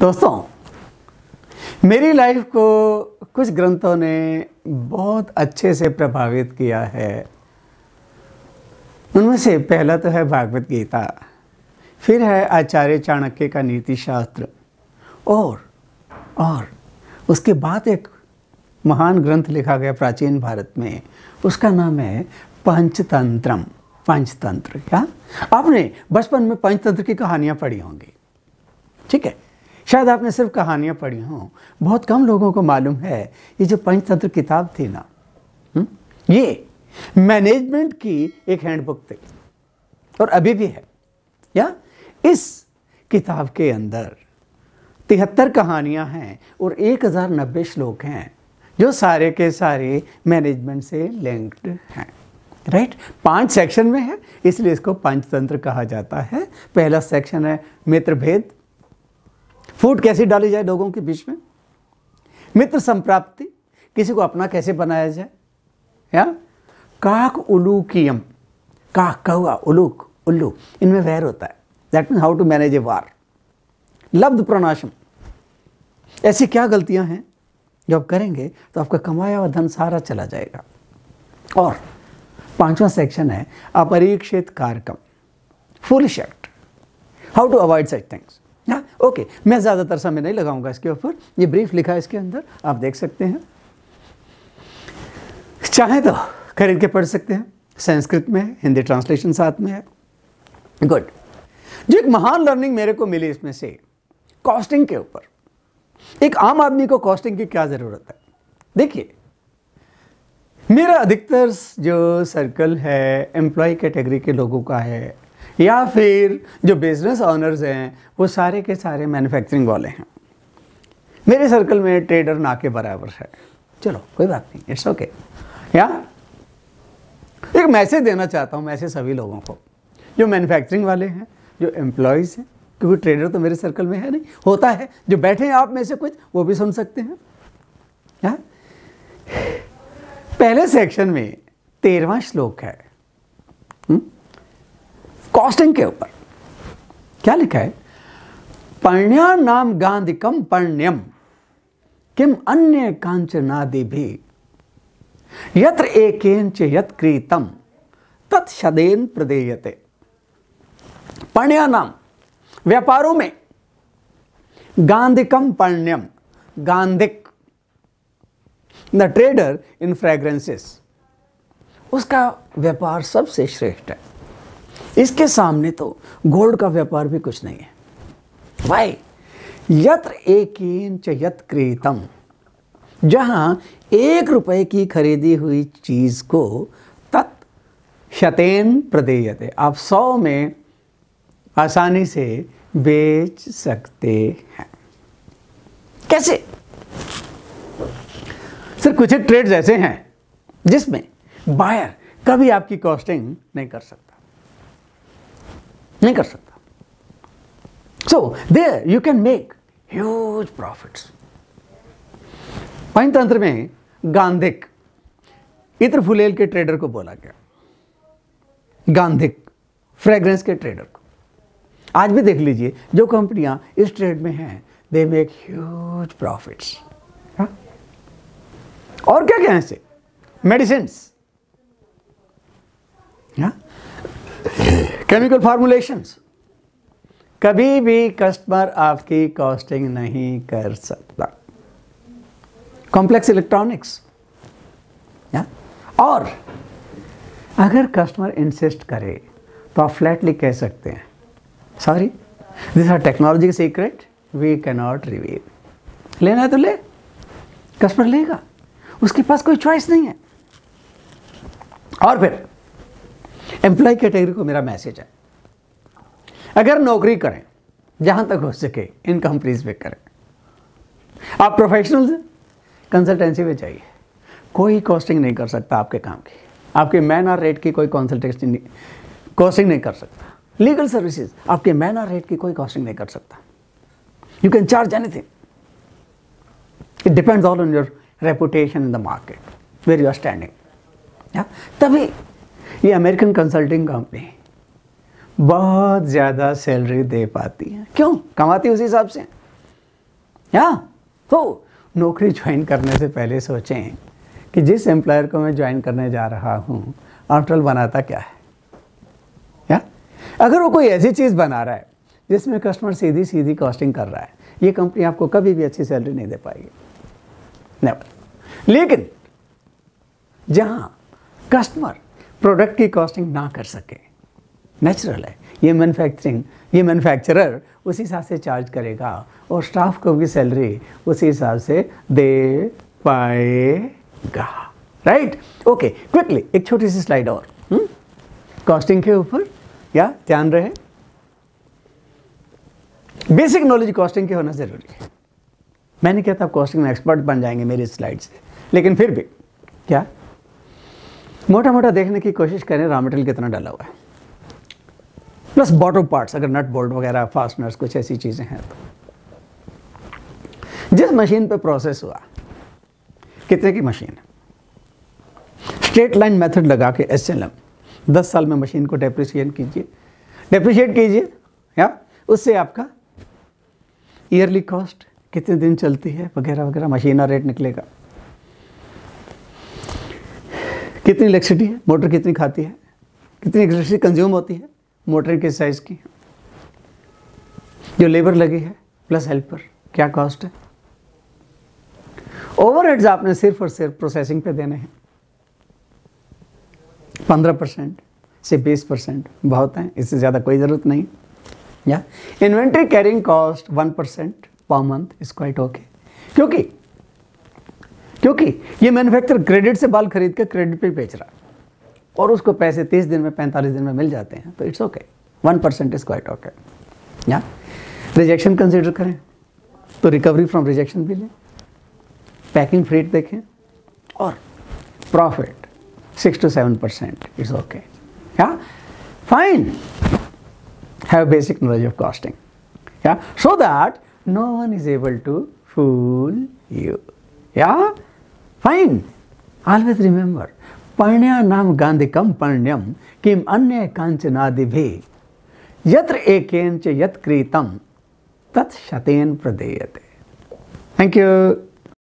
दोस्तों, मेरी लाइफ को कुछ ग्रंथों ने बहुत अच्छे से प्रभावित किया है। उनमें से पहला तो है भागवत गीता, फिर है आचार्य चाणक्य का नीति शास्त्र, और उसके बाद एक महान ग्रंथ लिखा गया प्राचीन भारत में, उसका नाम है पंचतंत्रम। पंचतंत्र, क्या आपने बचपन में पंचतंत्र की कहानियाँ पढ़ी होंगी? ठीक है, शायद आपने सिर्फ कहानियाँ पढ़ी हों। बहुत कम लोगों को मालूम है ये जो पंचतंत्र किताब थी ना, ये मैनेजमेंट की एक हैंडबुक थी और अभी भी है। या इस किताब के अंदर 73 कहानियाँ हैं और 1090 श्लोक हैं जो सारे के सारे मैनेजमेंट से लिंक्ड हैं। राइट, 5 सेक्शन में है, इसलिए इसको पंचतंत्र कहा जाता है। पहला सेक्शन है मित्र भेद, फूट कैसे डाली जाए लोगों के बीच में। मित्र संप्राप्ति, किसी को अपना कैसे बनाया जाए। या काक उलूकियम, काक कौआ, उलूक उल्लू, इनमें वैर होता है, that means how to manage a war. लब्ध प्रणाशम, ऐसी क्या गलतियां हैं जो आप करेंगे तो आपका कमाया हुआ धन सारा चला जाएगा। और 5वां सेक्शन है अपरीक्षित कारकम, foolish act, how to avoid such things. Okay, मैं ज़्यादातर समय नहीं लगाऊंगा इसके ऊपर, ये ब्रीफ लिखा है इसके अंदर, आप देख सकते हैं, चाहे तो खरीद के पढ़ सकते हैं। संस्कृत में है, हिंदी ट्रांसलेशन साथ में है। गुड। जो एक महान लर्निंग मेरे को मिली इसमें से, कॉस्टिंग के ऊपर। एक आम आदमी को कॉस्टिंग की क्या ज़रूरत है? देखिए, मेरा अधिकतर जो सर्कल है एम्प्लॉय कैटेगरी के लोगों का है, या फिर जो बिजनेस ऑनर्स हैं वो सारे के सारे मैन्युफैक्चरिंग वाले हैं। मेरे सर्कल में ट्रेडर ना के बराबर है। चलो कोई बात नहीं, इट्स ओके। या एक मैसेज देना चाहता हूँ मैं ऐसे सभी लोगों को जो मैन्युफैक्चरिंग वाले हैं, जो एम्प्लॉयज़ हैं, क्योंकि ट्रेडर तो मेरे सर्कल में है नहीं, होता है जो बैठे हैं आप में से कुछ, वो भी सुन सकते हैं। या पहले सेक्शन में 13वां श्लोक है कॉस्टिंग के ऊपर। क्या लिखा है? पण्या नाम गांधिकम पण्यम किम अन्य कांचनादि भी यत्र एकेंच यत् क्रीतम तत्शदेन प्रदेयते। पण्या नाम, व्यापारों में, गांधिकम पण्यम, गांधिक, द ट्रेडर इन फ्रेग्रेंसेस, उसका व्यापार सबसे श्रेष्ठ है। इसके सामने तो गोल्ड का व्यापार भी कुछ नहीं है। वाई? यत्र एकेंच यत् क्रीतम, जहां 1 रुपए की खरीदी हुई चीज को तत् शतेन प्रदेयते, आप 100 में आसानी से बेच सकते हैं। कैसे? सिर्फ कुछ एक ट्रेड्स ऐसे हैं जिसमें बायर कभी आपकी कॉस्टिंग नहीं कर सकता। So there you can make huge profits. Panchatantra में गांधिक, इत्र फुलेल के ट्रेडर को बोला गया, गांधिक फ्रेग्रेंस के ट्रेडर को। आज भी देख लीजिए जो कंपनियां इस ट्रेड में हैं, दे मेक ह्यूज प्रॉफिट्स। और क्या क्या है ऐसे? मेडिसिन्स, केमिकल फार्मुलेशंस, कभी भी कस्टमर आपकी कॉस्टिंग नहीं कर सकता। कॉम्प्लेक्स इलेक्ट्रॉनिक्स, और अगर कस्टमर इंसिस्ट करे तो आप फ्लैटली कह सकते हैं, sorry this are technology secret, we can not reveal. लेना है तो ले, कस्टमर लेगा, उसके पास कोई चॉइस नहीं है। और फिर एम्प्लॉय कैटेगरी को मेरा मैसेज है, अगर नौकरी करें जहां तक हो सके इन कंपनीज में करें। आप प्रोफेशनल्स हैं, कंसल्टेंसी में जाइए, कोई कॉस्टिंग नहीं कर सकता आपके काम की, आपके मैन आवर रेट की कोई कॉस्टिंग नहीं कर सकता। लीगल सर्विसेज, आपके मैन आवर रेट की कोई कॉस्टिंग नहीं कर सकता। You can charge anything, it depends all on your reputation in the market where you are standing. तभी ये अमेरिकन कंसल्टिंग कंपनी बहुत ज़्यादा सैलरी दे पाती है। क्यों? कमाती उसी हिसाब से। या तो नौकरी ज्वाइन करने से पहले सोचें कि जिस एम्प्लॉयर को मैं ज्वाइन करने जा रहा हूँ आफ्टर ऑल बनाता क्या है। या अगर वो कोई ऐसी चीज़ बना रहा है जिसमें कस्टमर सीधी सीधी कॉस्टिंग कर रहा है, ये कंपनी आपको कभी भी अच्छी सैलरी नहीं दे पाएगी, नेवर। लेकिन जहाँ कस्टमर प्रोडक्ट की कॉस्टिंग ना कर सके, नेचुरल है, ये मैन्युफैक्चरर उसी हिसाब से चार्ज करेगा और स्टाफ को भी सैलरी उसी हिसाब से दे पाएगा, राइट। ओके, क्विकली एक छोटी सी स्लाइड और कॉस्टिंग के ऊपर, या ध्यान रहे बेसिक नॉलेज कॉस्टिंग के होना जरूरी है। मैं नहीं कहता कॉस्टिंग में एक्सपर्ट बन जाएंगे मेरी स्लाइड से, लेकिन फिर भी क्या मोटा मोटा देखने की कोशिश करें रॉ मटेरियल कितना डाला हुआ है, प्लस बॉटम पार्ट्स, अगर नट बोल्ट वगैरह फास्टनर्स कुछ ऐसी चीज़ें हैं तो जिस मशीन पे प्रोसेस हुआ कितने की मशीन है, स्ट्रेट लाइन मेथड लगा के SLM 10 साल में मशीन को डेप्रिशिएट कीजिए या उससे आपका ईयरली कॉस्ट कितने दिन चलती है वगैरह वगैरह, मशीन का रेट निकलेगा, कितनी इलेक्ट्रिसिटी है, मोटर कितनी खाती है, कितनी इलेक्ट्रिसिटी कंज्यूम होती है, मोटर किस साइज़ की, जो लेबर लगी है प्लस हेल्पर क्या कॉस्ट है, ओवरहेड्स आपने सिर्फ और सिर्फ प्रोसेसिंग पे देने हैं 15% से 20%, बहुत हैं, इससे ज़्यादा कोई ज़रूरत नहीं। या inventory carrying cost 1% per month is quite okay, क्योंकि ये मैन्युफैक्चरर क्रेडिट से बाल खरीद के क्रेडिट पे बेच रहा है और उसको पैसे 30 दिन में 45 दिन में मिल जाते हैं, तो it's okay, 1% is quite okay. या रिजेक्शन कंसिडर करें तो रिकवरी फ्रॉम रिजेक्शन भी लें, पैकिंग फ्रीट देखें और प्रॉफिट 6 to 7% इज ओके। या fine, have basic knowledge of costing, yeah, so that no one is able to fool you, yeah, fine, always remember पर्ण्यानाम गांधिकम पर्ण्यम किम अन्य कांचनादिभि यत्र एकेन च यत् कृतं तत् शतेन प्रदेयते। Thank you.